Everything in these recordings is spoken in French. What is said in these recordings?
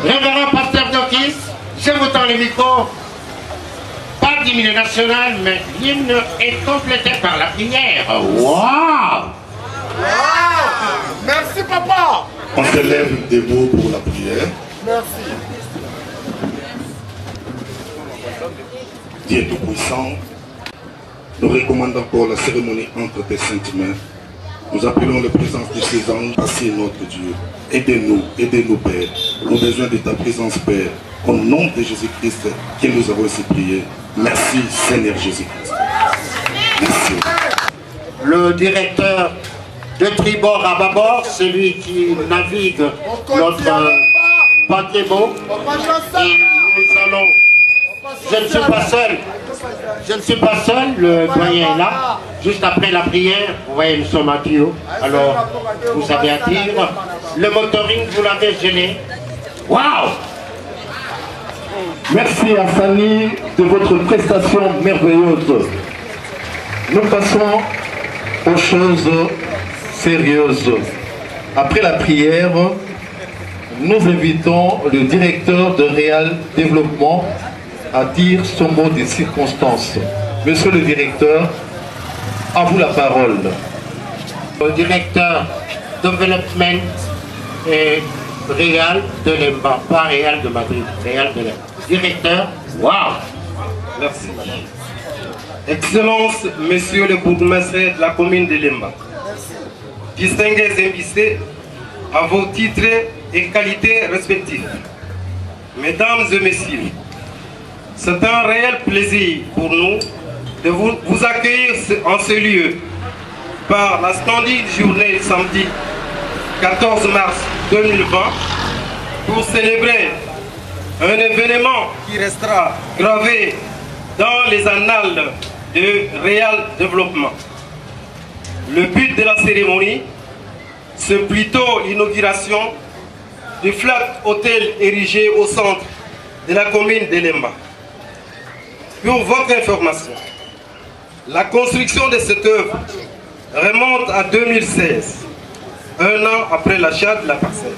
Révérend pasteur Dokis, je vous tends le micro. Pas d'hymne national, mais l'hymne est complété par la prière. Waouh! Merci papa. On se lève debout pour la prière. Merci. Dieu Tout-Puissant, nous recommandons encore la cérémonie entre tes saintes mains. Nous appelons la présence de ces anges, assez notre Dieu. Aidez-nous, Père. Nous avons besoin de ta présence, Père. Au nom de Jésus-Christ, que nous avons aussi prié. Merci, Seigneur Jésus-Christ. Merci. Le directeur de tribord à bâbord, celui qui navigue notre paquebot. Et nous allons. Je ne suis pas seul, le doyen est là. Juste après la prière, vous voyez, nous sommes à duo. Alors, vous savez à dire, le motoring, vous l'avez gelé. Waouh! Merci à Fanny de votre prestation merveilleuse. Nous passons aux choses sérieuses. Après la prière, nous invitons le directeur de Réal Développement à dire son mot des circonstances. Monsieur le directeur, à vous la parole. Le directeur Development et Réal de Lemba, pas Réal de Madrid, Réal de Lemba. Directeur, waouh! Merci. Excellence, Monsieur le bourgmestre de la commune de Lemba. Distingués invités à vos titres et qualités respectifs. Mesdames et Messieurs, c'est un réel plaisir pour nous de vous accueillir en ce lieu par la splendide journée samedi 14 mars 2020 pour célébrer un événement qui restera gravé dans les annales de Réal Développement. Le but de la cérémonie, c'est plutôt l'inauguration du flat hôtel érigé au centre de la commune de Lemba. Pour votre information, la construction de cette œuvre remonte à 2016, un an après l'achat de la parcelle.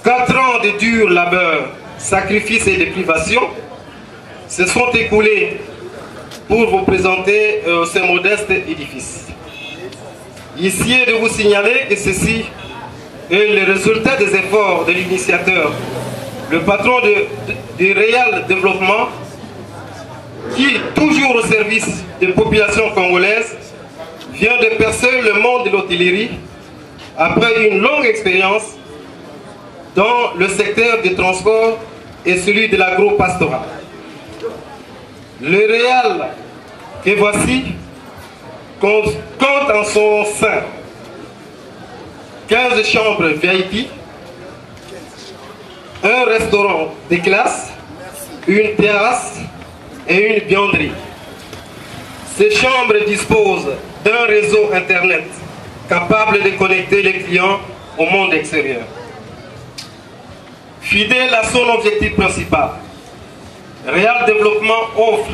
4 ans de dur labeur, sacrifices et de privations se sont écoulés pour vous présenter ce modeste édifice. Ici est de vous signaler que ceci est le résultat des efforts de l'initiateur, le patron du Réal Développement, qui, toujours au service des populations congolaises, vient de percer le monde de l'hôtellerie après une longue expérience dans le secteur des transports et celui de l'agro-pastoral. Le Réal que voici compte en son sein 15 chambres VIP, un restaurant de classe, une terrasse et une buanderie. Ces chambres disposent d'un réseau internet capable de connecter les clients au monde extérieur. Fidèle à son objectif principal, Réal Développement offre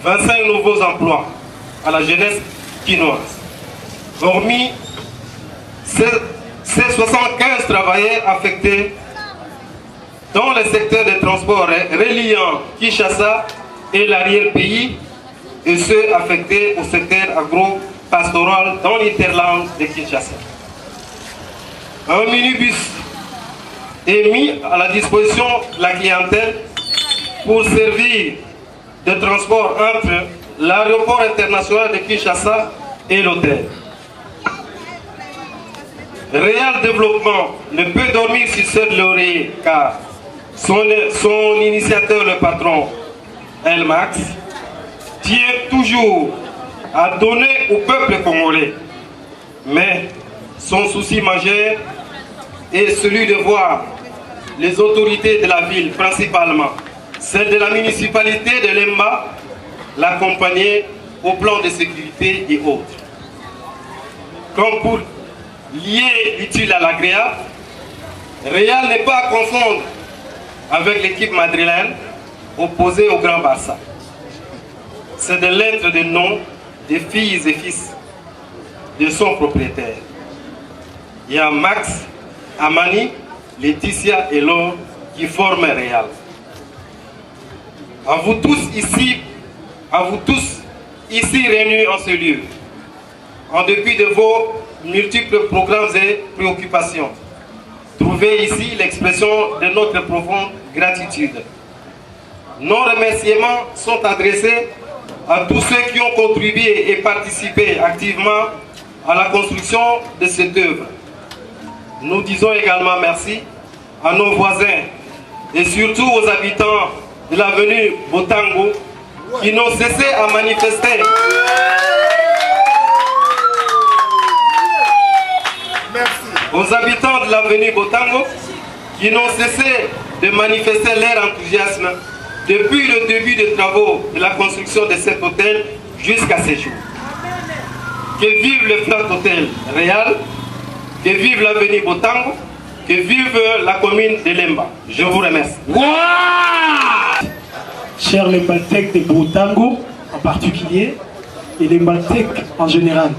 25 nouveaux emplois à la jeunesse quinoise. Hormis ces 75 travailleurs affectés dans le secteur des transports reliant Kinshasa et l'arrière-pays, et ceux affectés au secteur agro-pastoral dans l'Interland de Kinshasa. Un minibus est mis à la disposition de la clientèle pour servir de transport entre l'aéroport international de Kinshasa et l'hôtel. Réal Développement ne peut dormir sur cette laurier car son initiateur, le patron Elmax, tient toujours à donner au peuple congolais. Mais son souci majeur est celui de voir les autorités de la ville, principalement celle de la municipalité de Lemba, l'accompagner au plan de sécurité et autres. Comme pour lier l'utile à l'agréable, Réal n'est pas à confondre avec l'équipe madrilène opposée au Grand Barça. C'est des lettres de nom des filles et fils de son propriétaire. Il y a Max, Amani, Laetitia et Laure qui forment Réal. À vous tous ici réunis en ce lieu, en dépit de vos multiples programmes et préoccupations, trouvez ici l'expression de notre profonde gratitude. Nos remerciements sont adressés à tous ceux qui ont contribué et participé activement à la construction de cette œuvre. Nous disons également merci à nos voisins et surtout aux habitants de l'avenue Botango qui n'ont cessé à manifester. Aux habitants de l'avenue Botango qui n'ont cessé de manifester leur enthousiasme depuis le début des travaux de la construction de cet hôtel jusqu'à ce jour. Que vive le Flat Hôtel Réal, que vive l'avenue Botango, que vive la commune de Lemba. Je vous remercie. Chers Lembatèques de Botango en particulier et Lembatèques en général,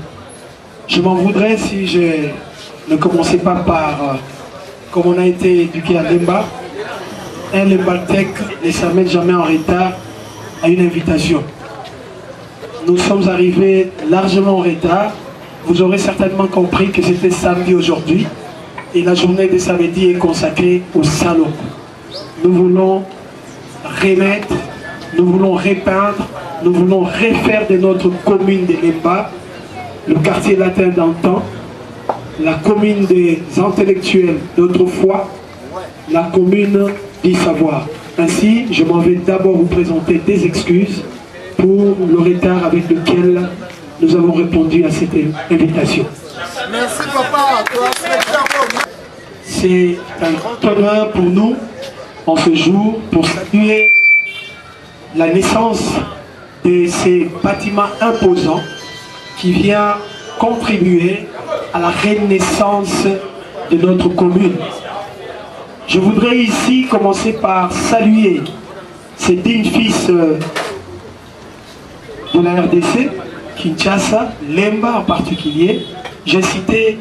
je m'en voudrais si je ne commençais pas par, comme on a été éduqué à Lemba, un Lembatèque ne s'amène jamais en retard à une invitation. Nous sommes arrivés largement en retard. Vous aurez certainement compris que c'était samedi aujourd'hui et la journée de samedi est consacrée au salon. Nous voulons remettre, nous voulons repeindre, nous voulons refaire de notre commune de Lemba le quartier latin d'antan, la commune des intellectuels d'autrefois, la commune du savoir. Ainsi, je m'en vais d'abord vous présenter des excuses pour le retard avec lequel nous avons répondu à cette invitation. Merci papa. C'est un grand honneur pour nous, en ce jour, pour saluer la naissance de ces bâtiments imposants qui vient contribuer à la renaissance de notre commune. Je voudrais ici commencer par saluer ces dignes fils de la RDC, Kinshasa, Lemba en particulier. J'ai cité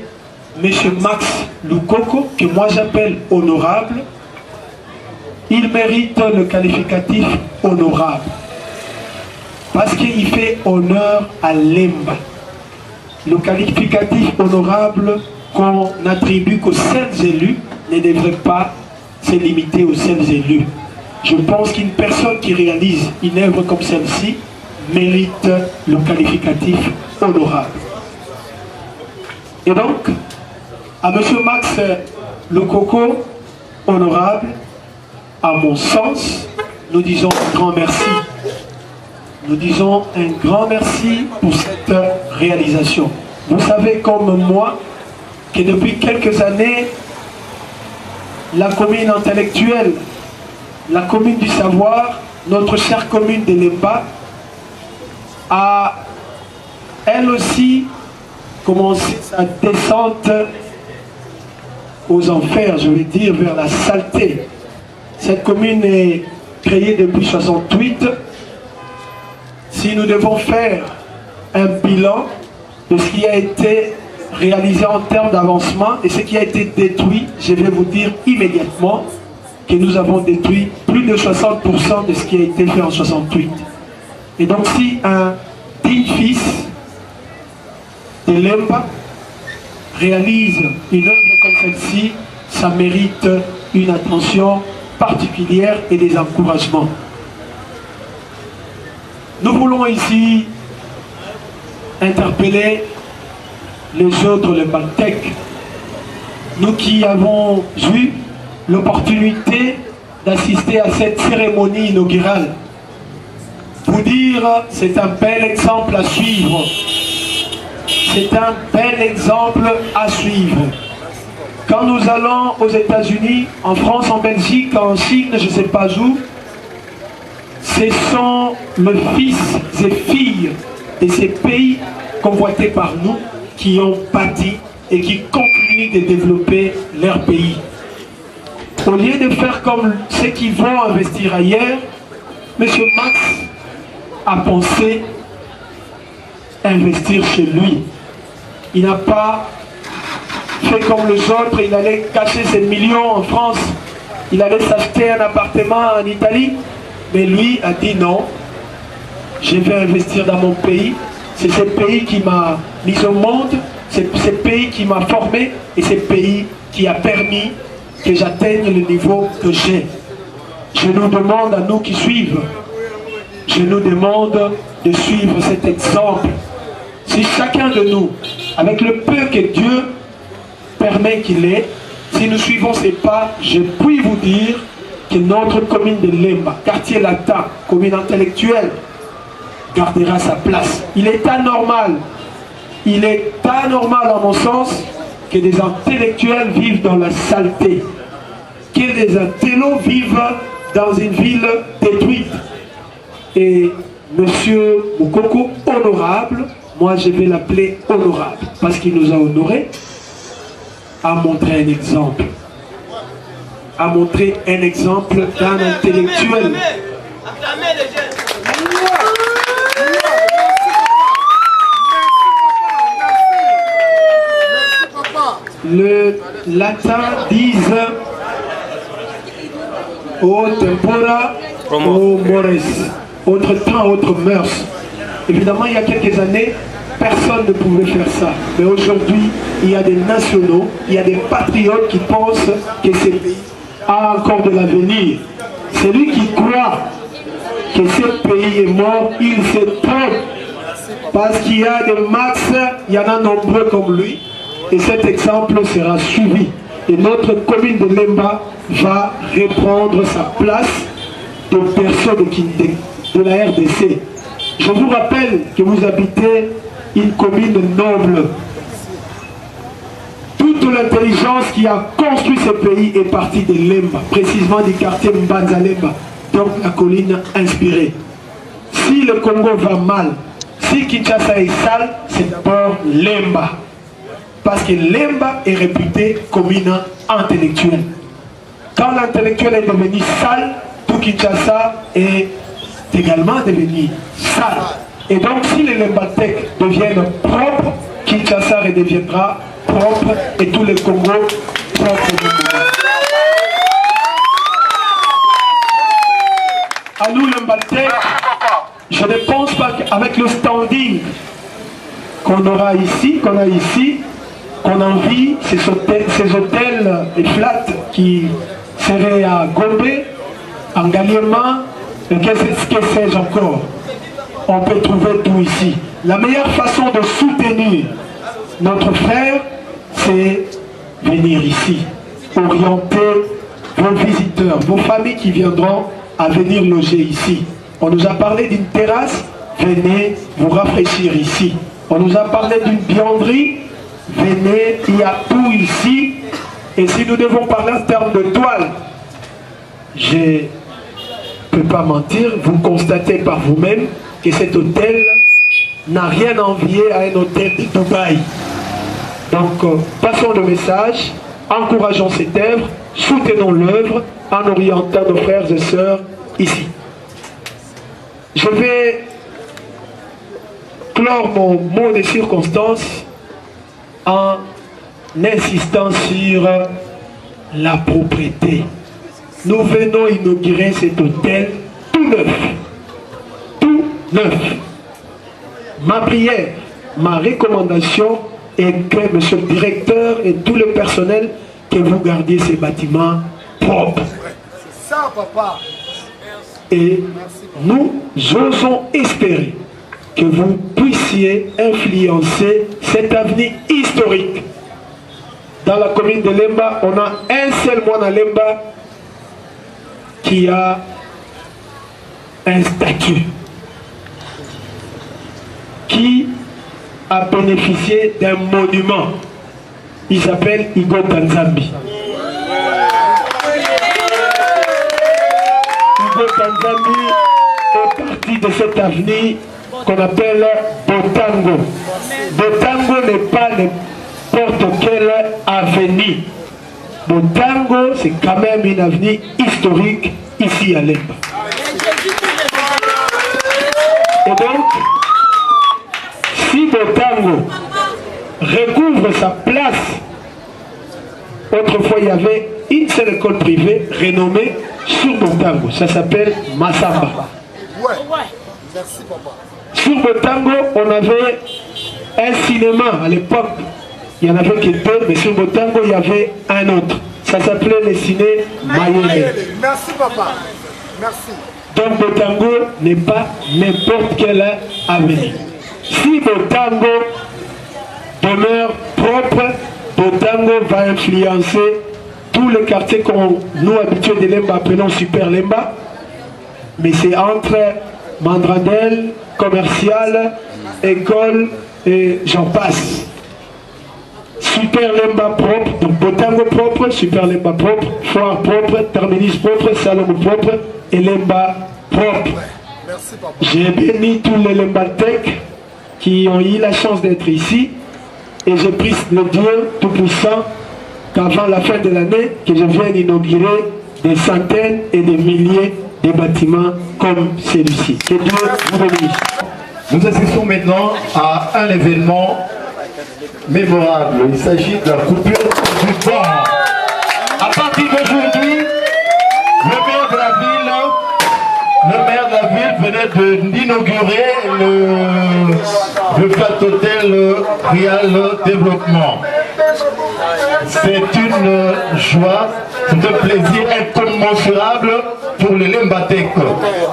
M. Max Lukoko, que moi j'appelle honorable. Il mérite le qualificatif honorable, parce qu'il fait honneur à Lemba. Le qualificatif honorable qu'on n'attribue qu'aux seuls élus ne devrait pas se limiter aux seuls élus. Je pense qu'une personne qui réalise une œuvre comme celle-ci mérite le qualificatif honorable. Et donc, à M. Max Lukoko, honorable, à mon sens, nous disons un grand merci. Nous disons un grand merci pour cette réalisation. Vous savez comme moi que depuis quelques années, la commune intellectuelle, la commune du savoir, notre chère commune de Lemba, a elle aussi commencé sa descente aux enfers, je vais dire, vers la saleté. Cette commune est créée depuis 1968. Si nous devons faire un bilan de ce qui a été réalisé en termes d'avancement et ce qui a été détruit, je vais vous dire immédiatement que nous avons détruit plus de 60% de ce qui a été fait en 1968. Et donc si un digne fils de Lemba réalise une œuvre comme celle-ci, ça mérite une attention particulière et des encouragements. Nous voulons ici interpeller les autres Lembatèques, nous qui avons eu l'opportunité d'assister à cette cérémonie inaugurale. Vous dire, c'est un bel exemple à suivre. C'est un bel exemple à suivre. Quand nous allons aux États-Unis, en France, en Belgique, en Chine, je ne sais pas où, ce sont les fils et filles de ces pays convoités par nous qui ont bâti et qui continuent de développer leur pays. Au lieu de faire comme ceux qui vont investir ailleurs, M. Max a pensé investir chez lui. Il n'a pas fait comme les autres, il allait cacher ses millions en France, il allait s'acheter un appartement en Italie, mais lui a dit non, je vais investir dans mon pays, c'est ce pays qui m'a mis au monde, c'est ce pays qui m'a formé et ce pays qui a permis que j'atteigne le niveau que j'ai. Je nous demande à nous qui suivent, je nous demande de suivre cet exemple. Si chacun de nous, avec le peu que Dieu permet qu'il ait, si nous suivons ces pas, je puis vous dire que notre commune de Lemba, quartier latin, commune intellectuelle, gardera sa place. Il est anormal à mon sens, que des intellectuels vivent dans la saleté, que des intellos vivent dans une ville détruite. Et Monsieur Moukoko, honorable, moi je vais l'appeler honorable, parce qu'il nous a honorés, a montré un exemple. A montré un exemple d'un intellectuel. Le latin disent au tempora, au mores, autre temps, autre mœurs. Évidemment, il y a quelques années, personne ne pouvait faire ça. Mais aujourd'hui, il y a des nationaux, il y a des patriotes qui pensent que ce pays a encore de l'avenir. Celui qui croit que ce pays est mort, il se trompe. Parce qu'il y a des Max, il y en a nombreux comme lui. Et cet exemple sera suivi. Et notre commune de Lemba va reprendre sa place de personne de la RDC. Je vous rappelle que vous habitez une commune noble. Toute l'intelligence qui a construit ce pays est partie de Lemba, précisément du quartier Mbanza Lemba, donc la colline inspirée. Si le Congo va mal, si Kinshasa est sale, c'est d'abord Lemba. Parce que Lemba est réputé comme une intellectuelle. Quand l'intellectuel est devenu sale, tout Kinshasa est également devenu sale. Et donc si les Lembatèques deviennent propres, Kinshasa redeviendra propre et tout le Congo propre. À nous Lembatèques, je ne pense pas qu'avec le standing qu'on aura ici, qu'on a ici, qu'on envie ces hôtels et flats qui seraient à Gombe, en Galiema, et que sais-je encore. On peut trouver tout ici. La meilleure façon de soutenir notre frère, c'est venir ici, orienter vos visiteurs, vos familles qui viendront à venir loger ici. On nous a parlé d'une terrasse, venez vous rafraîchir ici. On nous a parlé d'une buanderie, venez, il y a tout ici. Et si nous devons parler en termes de toile, je ne peux pas mentir, vous constatez par vous-même que cet hôtel n'a rien à envier à un hôtel de Dubaï. Donc, passons le message, encourageons cette œuvre, soutenons l'œuvre en orientant nos frères et sœurs ici. Je vais clore mon mot de circonstance en insistant sur la propriété. Nous venons inaugurer cet hôtel tout neuf. Tout neuf. Ma prière, ma recommandation est que, monsieur le directeur et tout le personnel, que vous gardiez ces bâtiments propres. C'est ça, papa. Et nous osons espérer que vous puissiez influencer cet avenir historique. Dans la commune de Lemba, on a un seul moine à Lemba qui a un statut, qui a bénéficié d'un monument. Il s'appelle Igo Tanzambi. Igo Tanzambi est parti de cet avenir qu'on appelle Botango. Botango n'est pas n'importe quelle avenue. Botango, c'est quand même une avenue historique ici à Lemba. Et donc, si Botango recouvre sa place autrefois il y avait une seule école privée renommée sur Botango. Ça s'appelle Massamba. Ouais. Merci, papa. Sur Botango, on avait un cinéma à l'époque. Il n'y en avait que deux, mais sur Botango, il y avait un autre. Ça s'appelait le ciné Mayele. Merci, papa. Merci. Donc Botango n'est pas n'importe quel avenir. Si Botango demeure propre, Botango va influencer tous les quartiers qu'on nous habitués de Lemba appelons Super Lemba. Mais c'est entre Mandradel, commercial, école et j'en passe. Super Lemba propre, donc Botango propre, Super Lemba propre, Foire propre, Terminus propre, Salon propre et Lemba propre. Merci, papa. J'ai béni tous les Lembatech qui ont eu la chance d'être ici et je prie le Dieu Tout-Puissant qu'avant la fin de l'année, que je vienne inaugurer des centaines et des milliers de bâtiments comme celui-ci. Que Dieu vous bénisse. Nous assistons maintenant à un événement mémorable. Il s'agit de la coupure du vent. À partir d'aujourd'hui, le maire de la ville venait d'inaugurer le Flat Hotel Rial Développement. C'est une joie, c'est un plaisir incommensurable pour les Lembatech.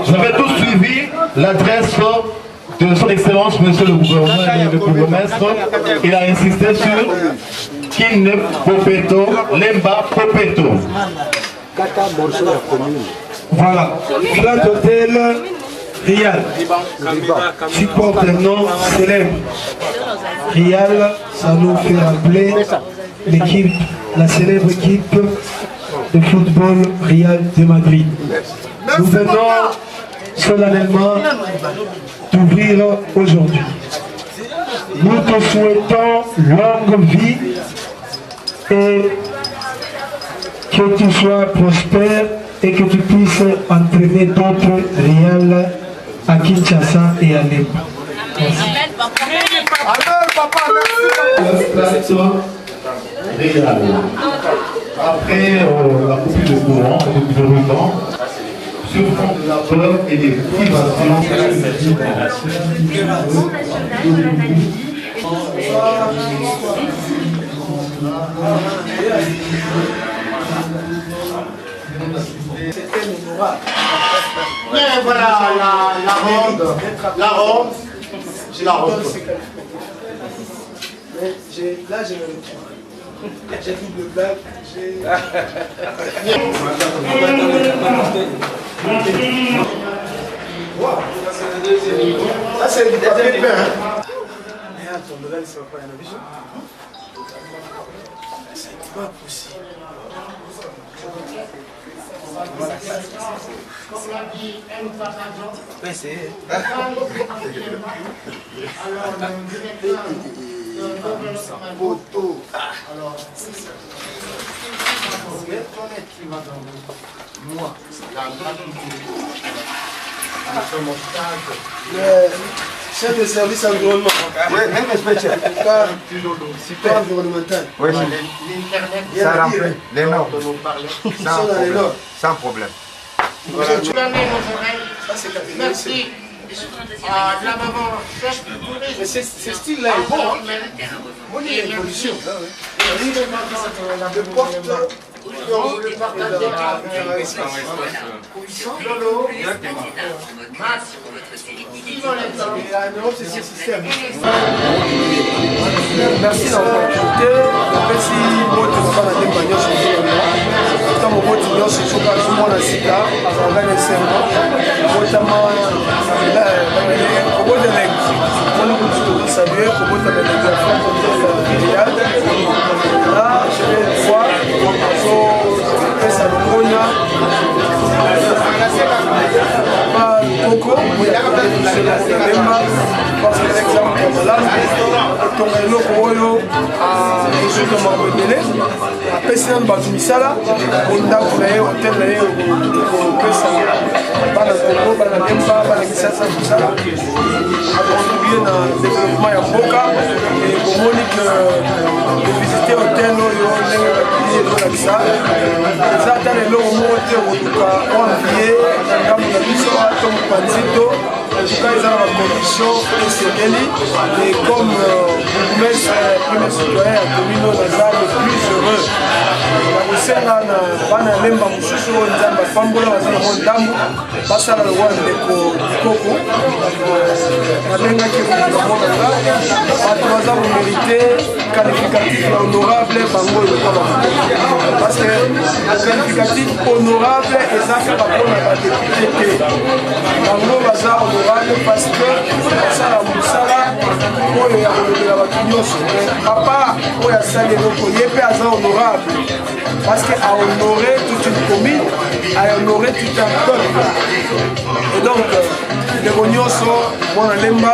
Vous avez tous suivi l'adresse de son excellence, monsieur le gouverneur et le bourgmestre. Il a insisté sur Kin Popeto, Lemba Popeto. Voilà, Flat Hotel Rial, qui porte un nom célèbre. Rial, ça nous fait rappeler l'équipe, la célèbre équipe de football Real de Madrid. Nous venons solennellement d'ouvrir aujourd'hui. Nous te souhaitons longue vie et que tu sois prospère et que tu puisses entraîner d'autres Real à Kinshasa et à Lemba. Amen, papa. Merci. Régal. Après la coupure de courant, de ruban, sur fond de la peur et des privations. Mais voilà la ronde. J'ai la ronde. Là, j'ai le truc. J'ai double blague. Ça, c'est du papier peint. Merde, ton modèle, ça va pas y en avoir. C'est pas possible. On peut essayer. Photo. Moi, chef de service environnement. Oui, même inspecteur. Super environnemental. Oui, l'Internet, ça remplit les normes. dont nous parlons. Sans dans les normes. Sans problème. Voilà. Tu l'as mis nos oreilles. Ça, c'est catégorie. Merci. La maman, chef du tourisme. Mais ce style-là est bon. Hein. Bon, il y a une évolution. Le porte, On voulait partager Lolo, Max, c'est ce système. Merci d'avoir écouté. Merci beaucoup de faire la témoignage. Tant que vous êtes sur le monde à Sika, à travers les serments, notamment beaucoup de nègres. On nous dit saluer, beaucoup de nègres. Là, je vais voir. Coco, parce que l'exemple comme là, ton vélo pour eux à résoudre mon modèle, à personne va tout ça là, on a créé hôtel là, on peut ça, pas dans Congo, pas dans Lemba, pas dans Kinshasa, tout ça là, à contribuer dans le développement à Boka et pour Monique de visiter hôtel, ye ezolakisa eza ata lelo moko te koluka oanvie na ngambo na biso to mopanzi to entuka eza na bacondition esengeli et comme bourgmestre premier citoyen ya commune oyo naza le plus heureux na kosenga na bana ya lemba mosusu oyo nzambe afambola baza nango ndambo basala lokwa ndeko koko nabengaki ekokibamonanga bato baza komérite qualificatif ya honorable bango elokwa bakoko parce que qualificatif honorable eza kaka mpona badepute te bango baza honorable parce que basala mosala oyo ya kolobela bato nyonso papa oyo asali eloko ye mpe aza honorable parce que a honoré toute une commune, a honoré tout un peuple. Et donc, ndeko nyonso mwana lemba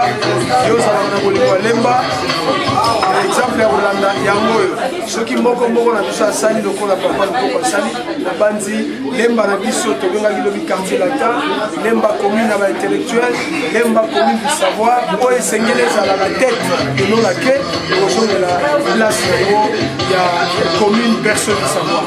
yozala na bolingo ya lemba exemple ya kolanda yango oyo soki moko na biso asali lokola papa lukoko asali na bandi lemba na biso tobengaki lobi quartier latin lemba commune na baintellectuel lemba commune du savoir oyo esengeli ezala na tete enolake ekozongela place yango ya commune berceau du savoir.